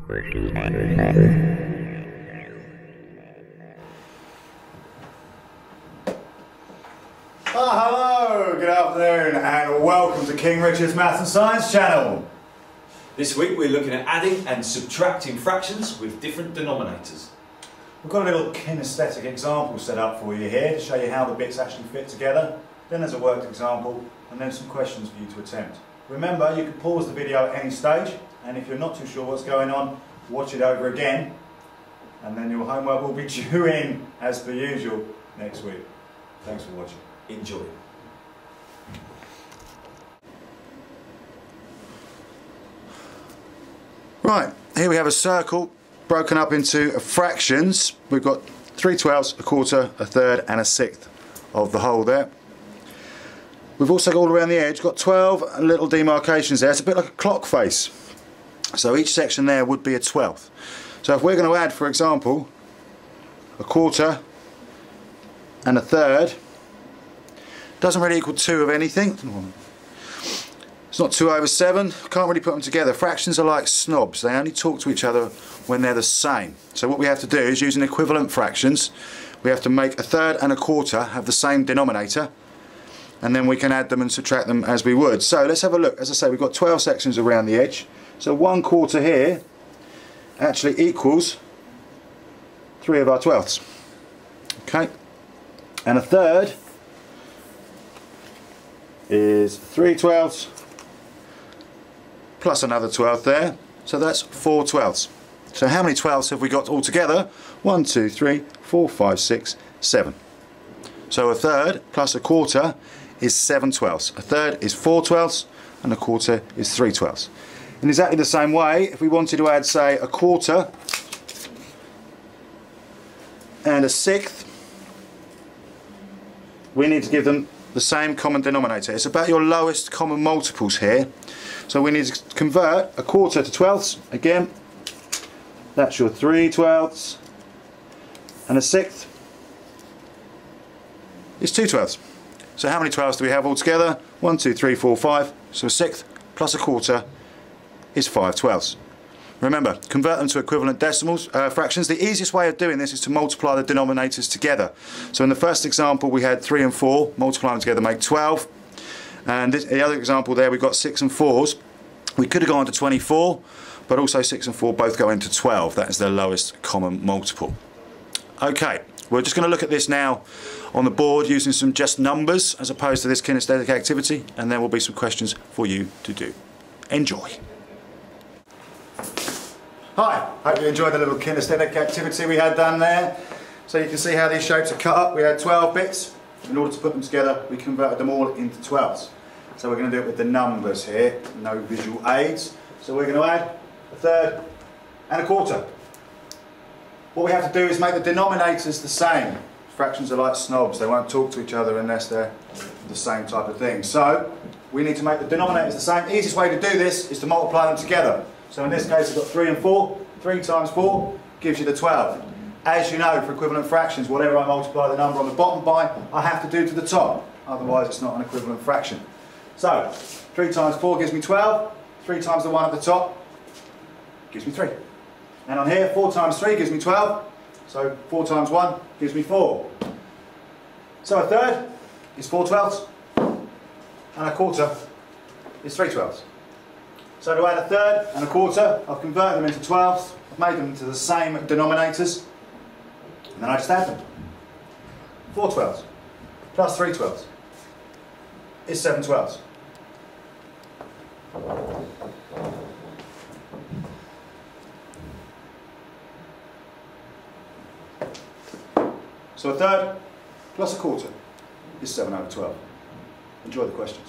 Hello, good afternoon and welcome to King Richard's Maths and Science channel. This week we're looking at adding and subtracting fractions with different denominators. We've got a little kinesthetic example set up for you here to show you how the bits actually fit together. Then there's a worked example and then some questions for you to attempt. Remember, you can pause the video at any stage, and if you're not too sure what's going on, watch it over again, and then your homework will be due in as per usual next week. Thanks for watching. Enjoy. Right, here we have a circle broken up into fractions. We've got 3/12, a quarter, a third and a sixth of the whole there. We've also got all around the edge, got 12 little demarcations there. It's a bit like a clock face. So each section there would be a 12th. So if we're going to add, for example, a quarter and a third, doesn't really equal 2 of anything. It's not 2 over 7, can't really put them together. Fractions are like snobs, they only talk to each other when they're the same. So what we have to do is, using equivalent fractions, we have to make a third and a quarter have the same denominator, and then we can add them and subtract them as we would. So let's have a look. As I say, we've got 12 sections around the edge. So 1/4 here actually equals 3 of our 12ths. Okay, and a third is 3/12 plus another 12th there, so that's 4/12. So how many 12ths have we got altogether? 1, 2, 3, 4, 5, 6, 7. So a third plus a quarter is 7/12. A third is 4/12 and a quarter is 3/12. In exactly the same way, if we wanted to add, say, a quarter and a sixth, we need to give them the same common denominator. It's about your lowest common multiples here. So we need to convert a quarter to 12ths. Again, that's your 3/12, and a sixth is 2/12. So how many 12ths do we have altogether? 1, 2, 3, 4, 5. So a sixth plus a quarter is 5/12. Remember, convert them to equivalent decimals, fractions. The easiest way of doing this is to multiply the denominators together. So in the first example we had 3 and 4, multiply them together make 12. And the other example there, we've got 6 and 4s. We could have gone to 24, but also 6 and 4 both go into 12. That is their lowest common multiple. Okay, we're just going to look at this now on the board using some just numbers as opposed to this kinesthetic activity, and there will be some questions for you to do. Enjoy. Hi, hope you enjoyed the little kinesthetic activity we had done there. So you can see how these shapes are cut up. We had 12 bits. In order to put them together, we converted them all into 12s. So we're going to do it with the numbers here, no visual aids. So we're going to add a third and a quarter. What we have to do is make the denominators the same. Fractions are like snobs, they won't talk to each other unless they're the same type of thing. So we need to make the denominators the same. The easiest way to do this is to multiply them together. So in this case we've got 3 and 4. 3 times 4 gives you the 12. As you know, for equivalent fractions, whatever I multiply the number on the bottom by, I have to do to the top. Otherwise it's not an equivalent fraction. So 3 times 4 gives me 12. 3 times the 1 at the top gives me 3. And on here, 4 times 3 gives me 12. So 4 times 1 gives me 4. So a third is 4/12, and a quarter is 3/12. So to add a third and a quarter, I've converted them into 12ths, I've made them into the same denominators, and then I just add them. 4/12 plus 3/12 is 7/12. So a third plus a quarter is 7/12. Enjoy the questions.